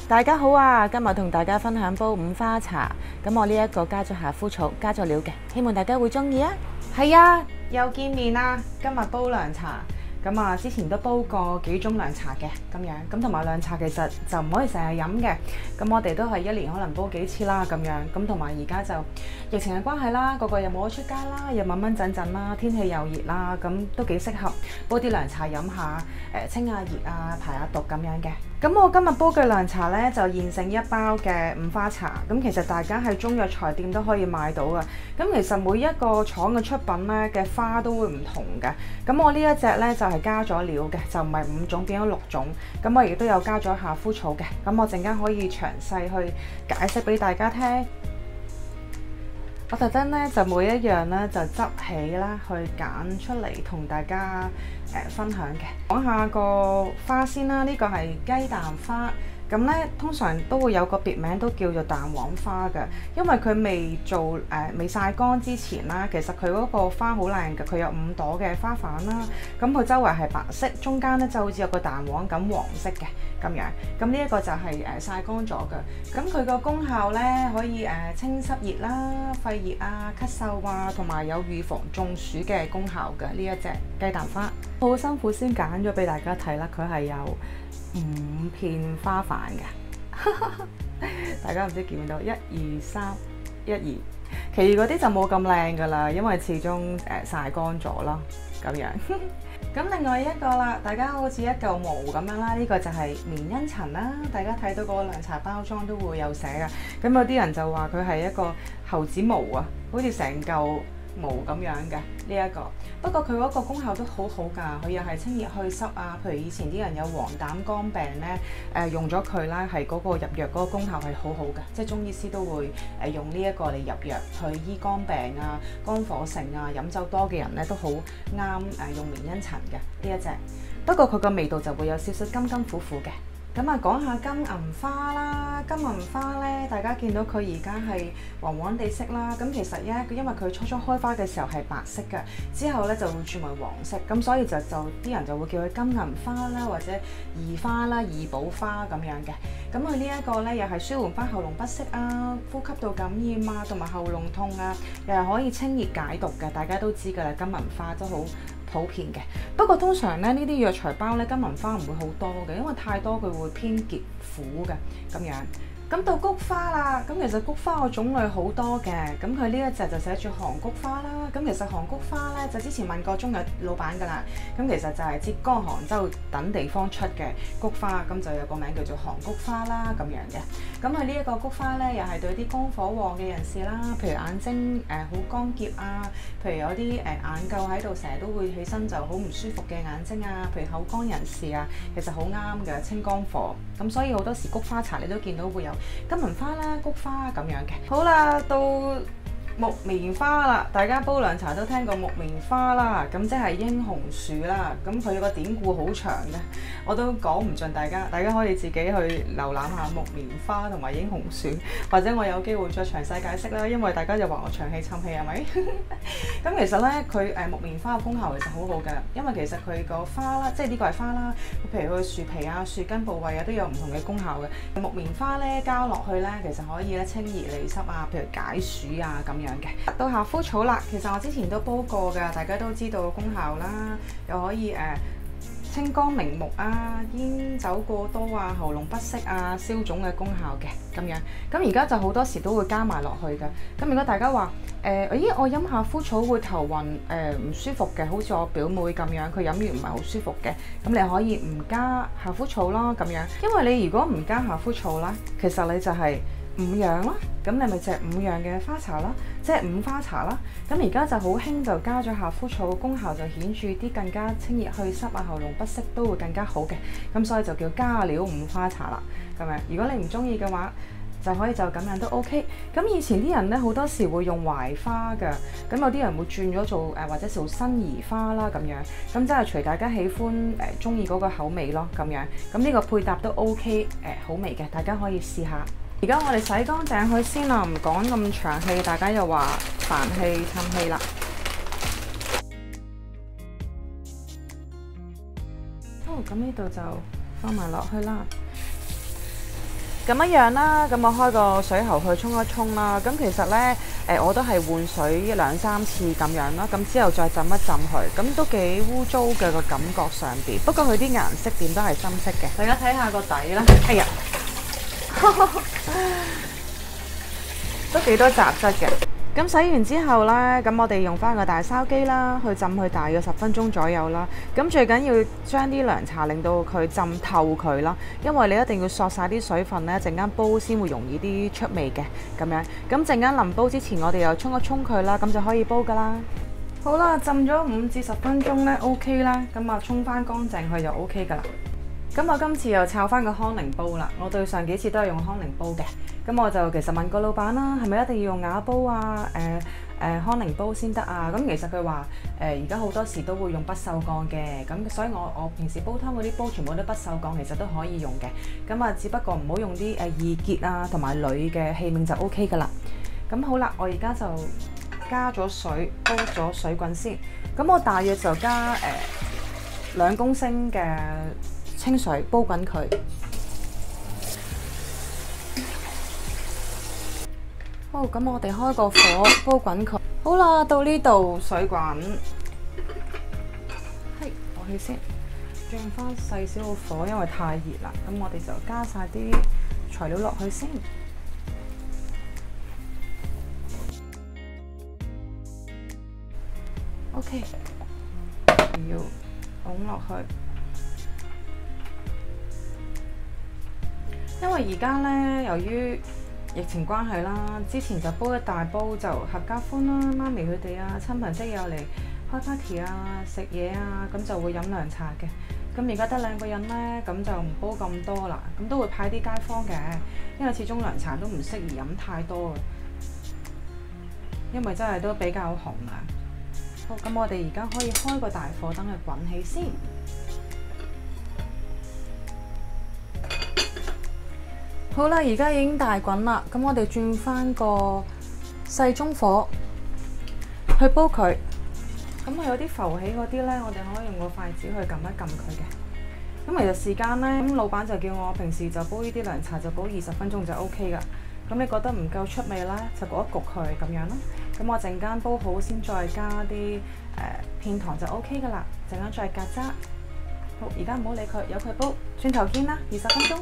大家好啊！今日同大家分享煲五花茶，咁我呢一個加咗夏枯草，加咗料嘅，希望大家會中意啊！係啊，又見面啦！今日煲涼茶，咁啊之前都煲過幾種涼茶嘅咁樣，咁同埋涼茶其實就唔可以成日飲嘅，咁我哋都係一年可能煲幾次啦咁樣，咁同埋而家就疫情嘅關係啦，個個又冇得出街啦，又蚊蚊陣陣啦，天氣又熱啦，咁都幾適合煲啲涼茶飲下，清下熱啊，排下毒咁樣嘅。咁我今日煲嘅涼茶呢，就現成一包嘅五花茶，咁其實大家喺中藥材店都可以買到嘅。咁其實每一個廠嘅出品呢嘅花都會唔同嘅。咁我呢一隻呢，就係加咗料嘅，就唔係5種變咗6種。咁我亦都有加咗夏枯草嘅。咁我陣間可以詳細去解釋俾大家聽。我特登咧就每一樣咧就執起啦，去揀出嚟同大家分享嘅。講下個花先啦，呢個係雞蛋花。咁咧通常都會有個別名都叫做蛋黃花嘅，因為佢未曬乾之前啦，其實佢嗰個花好靚嘅，佢有5朵嘅花瓣啦，咁佢周圍係白色，中間咧就好似有個蛋黃咁黃色嘅咁樣。咁呢一個就係曬乾咗嘅，咁佢個功效咧可以清濕熱啦、肺熱啊、咳嗽啊，同埋有預防中暑嘅功效嘅呢一隻雞蛋花。好辛苦先揀咗俾大家睇啦，佢係有5片花瓣嘅，大家唔知見唔見到？1、2、3、1、2，其餘嗰啲就冇咁靚噶啦，因為始終曬乾咗啦，咁樣。咁另外一個啦，大家好似一嚿毛咁樣啦，呢個就係綿茵陳啦，大家睇到個涼茶包裝都會有寫噶。咁有啲人就話佢係一個猴子毛啊，好似成嚿毛咁樣嘅呢一個，不過佢嗰個功效都好好㗎，佢又係清熱祛濕啊。譬如以前啲人有黃疸肝病咧，用咗佢啦，係嗰個入藥嗰個功效係好好嘅，即係中醫師都會用呢一個嚟入藥去醫肝病啊、肝火盛啊、飲酒多嘅人咧都好啱用綿茵陳嘅呢一隻。不過佢個味道就會有少少甘甘苦苦嘅。咁啊，講下金銀花啦。金銀花咧，大家見到佢而家係黃黃地色啦。咁其實咧，因為佢初初開花嘅時候係白色嘅，之後咧就會轉為黃色。咁所以就啲人就會叫佢金銀花啦，或者二花啦、二寶花咁樣嘅。咁佢呢一個咧，又係舒緩翻喉嚨不適啊、呼吸道感染啊，同埋喉嚨痛啊，又係可以清熱解毒嘅。大家都知㗎啦，金銀花都好普遍嘅。不過通常咧，呢啲藥材包咧，金銀花唔會好多嘅，因為太多佢會偏澀苦嘅咁樣。咁到菊花啦，咁其實菊花個種類好多嘅，咁佢呢一隻就寫住韓菊花啦。咁其實韓菊花咧，就之前問過中藥老闆噶啦，咁其實就係浙江、杭州等地方出嘅菊花，咁就有個名叫做韓菊花啦咁樣嘅。咁佢呢一個菊花咧，又係對啲肝火旺嘅人士啦，譬如眼睛好乾澀啊，譬如有啲眼垢喺度，成日都會起身就好唔舒服嘅眼睛啊，譬如口乾人士啊，其實好啱嘅清肝火。咁所以好多時菊花茶你都見到會有金銀花啦、菊花咁樣嘅。好啦，到木棉花啦，大家煲涼茶都聽過木棉花啦，咁即係英雄樹啦。咁佢個典故好長嘅，我都講唔盡，大家可以自己去瀏覽下木棉花同埋英雄樹，或者我有機會再詳細解釋啦。因為大家就話我長氣沉氣係咪？咁其實咧，佢木棉花嘅功效其實好好嘅，因為其實佢個花啦，即係呢個係花啦，譬如佢樹皮啊、樹根部位啊都有唔同嘅功效嘅。木棉花咧加落去咧，其實可以咧清熱利濕啊，譬如解暑啊咁樣。到夏枯草啦，其實我之前都煲過㗎，大家都知道功效啦，又可以清肝明目啊、煙酒過多啊、喉嚨不適啊、消腫嘅功效嘅咁樣。咁而家就好多時都會加埋落去㗎。咁如果大家話我飲夏枯草會頭暈唔舒服嘅，好似我表妹咁樣，佢飲完唔係好舒服嘅，咁你可以唔加夏枯草啦咁樣。因為你如果唔加夏枯草啦，其實你就係5樣啦，咁你咪就係5樣嘅花茶啦，即係5花茶啦。咁而家就好興就加咗夏枯草，功效就顯著啲，更加清熱祛濕啊，喉嚨不適都會更加好嘅。咁所以就叫加料5花茶啦。咁樣如果你唔中意嘅話，就可以就咁樣都 OK。咁以前啲人咧好多時會用槐花嘅，咁有啲人會轉咗做或者做辛夷花啦咁樣。咁即係隨大家喜歡中意嗰個口味咯咁樣。咁呢個配搭都 OK 好味嘅，大家可以試下。而家我哋洗乾淨佢先啦，唔講咁長氣，大家又話煩氣沉氣啦。好，咁呢度就放埋落去啦。咁一樣啦，咁我開個水喉去沖一沖啦。咁其實呢，我都係換水2、3次咁樣啦。咁之後再浸一浸佢，咁都幾污糟嘅個感覺上邊。不過佢啲顏色點都係深色嘅。大家睇下個底啦。哎呀，都幾多雜質嘅。咁洗完之後呢，咁我哋用翻個大筲箕啦，去浸佢大約10分鐘左右啦。咁最緊要將啲涼茶令到佢浸透佢啦，因為你一定要索晒啲水分呢，陣間煲先會容易啲出味嘅咁樣。咁陣間臨煲之前，我哋又沖一沖佢啦，咁就可以煲噶啦。好啦，浸咗5至10分鐘呢 OK 啦，咁啊沖翻乾淨佢就 OK 噶啦。咁我今次又炒翻個康寧煲啦，我對上幾次都係用康寧煲嘅。咁我就其實問個老闆啦，係咪一定要用瓦煲啊？康寧煲先得啊？咁其實佢話而家好多時都會用不鏽鋼嘅，咁所以我平時煲湯嗰啲煲全部都不鏽鋼，其實都可以用嘅。咁啊，只不過唔好用啲易潔啊同埋鋁嘅器皿就 OK 噶啦。咁好啦，我而家就加咗水，煲咗水滾先。咁我大約就加2公升嘅清水煲滾佢。好，咁我哋開個火煲滾佢。好啦，到呢度水滾，係我去先，轉翻細少個火，因為太熱啦。咁我哋就加晒啲材料落去先。OK， 要拱落去。因為而家呢，由於疫情關係啦，之前就煲一大煲就合家歡啦，媽咪佢哋啊、親朋戚友嚟開 party 啊、食嘢啊，咁就會飲涼茶嘅。咁而家得2個人呢，咁就唔煲咁多啦，咁都會派啲街坊嘅，因為始終涼茶都唔適宜飲太多嘅，因為真係都比較紅啊。好，咁我哋而家可以開個大火，等佢滾起先。好啦，而家已經大滾啦，咁我哋轉翻個細中火去煲佢。咁佢有啲浮起嗰啲呢，我哋可以用個筷子去撳一撳佢嘅。咁其實時間呢，咁老闆就叫我平時就煲呢啲涼茶就煲20分鐘就 OK 噶。咁你覺得唔夠出味啦，就焗一焗佢咁樣啦。咁我陣間煲好先再加啲片糖就 OK 噶啦。陣間再隔渣。好，而家唔好理佢，由佢煲，轉頭見啦，20分鐘。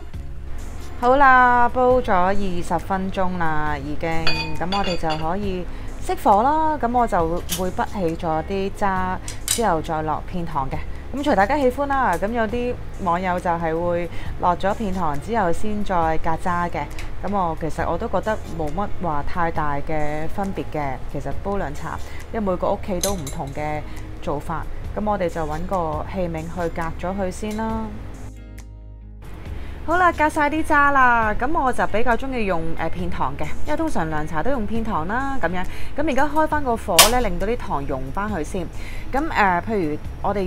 好啦，煲咗20分鐘啦，已經。咁我哋就可以熄火啦。咁我就會滗起咗啲渣，之後再落片糖嘅。咁隨大家喜歡啦。咁有啲網友就係會落咗片糖之後先再隔渣嘅。咁其實我都覺得冇乜話太大嘅分別嘅。其實煲涼茶，因為每個屋企都唔同嘅做法。咁我哋就揾個器皿去隔咗佢先啦。好啦，隔晒啲渣啦，咁我就比較中意用片糖嘅，因為通常涼茶都用片糖啦，咁樣。咁而家開翻個火咧，令到啲糖溶翻去先。咁譬如我哋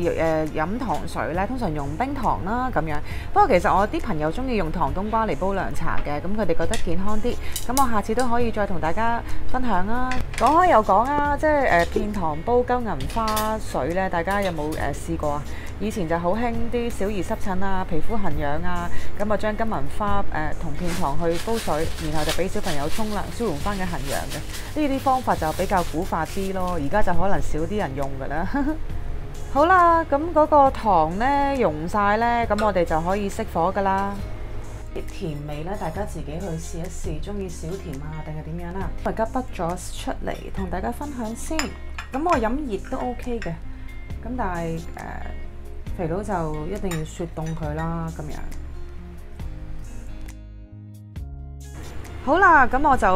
飲糖水咧，通常用冰糖啦，咁樣。不過其實我啲朋友中意用糖冬瓜嚟煲涼茶嘅，咁佢哋覺得健康啲。咁我下次都可以再同大家分享啦。講開又講啊，即係片糖煲金銀花水咧，大家有冇試過啊？以前就好興啲小兒濕疹啊、皮膚痕癢啊，咁啊將金銀花同片糖去煲水，然後就俾小朋友沖涼，消融翻嘅痕癢嘅。呢啲方法就比較古法啲咯，而家就可能少啲人用噶啦。好啦，咁嗰個糖呢溶晒呢，咁我哋就可以熄火噶啦。甜味呢，大家自己去試一試，中意小甜啊定係點樣啦？我而家滗咗出嚟同大家分享先。咁我飲熱都 OK 嘅，咁但係肥佬就一定要雪凍佢啦，咁樣。好啦，咁我就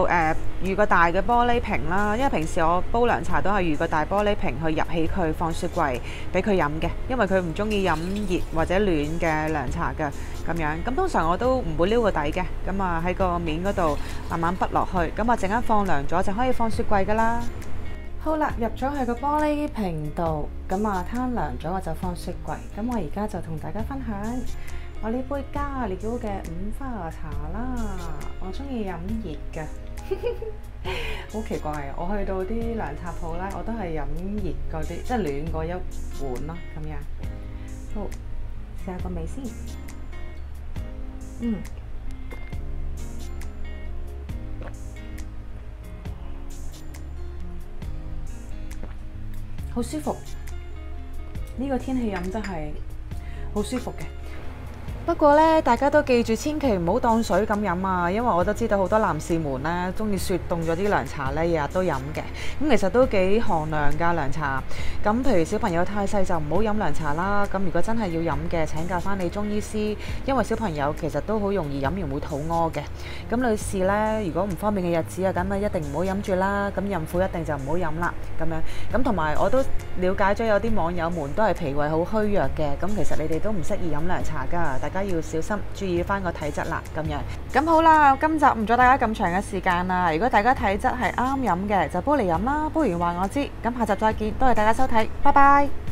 預個大嘅玻璃瓶啦，因為平時我煲涼茶都係預個大玻璃瓶去入起佢，放雪櫃俾佢飲嘅，因為佢唔中意飲熱或者暖嘅涼茶嘅咁樣。咁通常我都唔會撩個底嘅，咁啊喺個面嗰度慢慢滗落去，咁啊陣間放涼咗就可以放雪櫃噶啦。好啦，入咗去個玻璃瓶度，咁啊攤涼咗我就放雪櫃。咁我而家就同大家分享我呢杯加烈嘅五花茶啦。我中意飲熱嘅，好奇怪啊！我去到啲涼茶鋪咧，我都係飲熱嗰啲，即係暖過一碗咯，咁樣。好，試下個味先。好舒服。呢個天氣飲真係好舒服嘅。不過咧，大家都記住，千祈唔好當水咁飲啊！因為我都知道好多男士們咧，中意雪凍咗啲涼茶咧，日日都飲嘅。咁其實都幾寒涼㗎涼茶。咁譬如小朋友太細就唔好飲涼茶啦。咁如果真係要飲嘅，請教翻你中醫師，因為小朋友其實都好容易飲完會肚屙嘅。咁女士咧，如果唔方便嘅日子啊，咁啊一定唔好飲住啦。咁孕婦一定就唔好飲啦。咁樣咁同埋我都了解咗有啲網友們都係脾胃好虛弱嘅。咁其實你哋都唔適宜飲涼茶㗎。大家要小心注意翻個體質啦，咁樣。咁好啦，今集唔阻大家咁長嘅時間啦。如果大家體質係啱飲嘅，就煲嚟飲啦，煲完話我知。咁下集再見，多謝大家收睇，拜拜。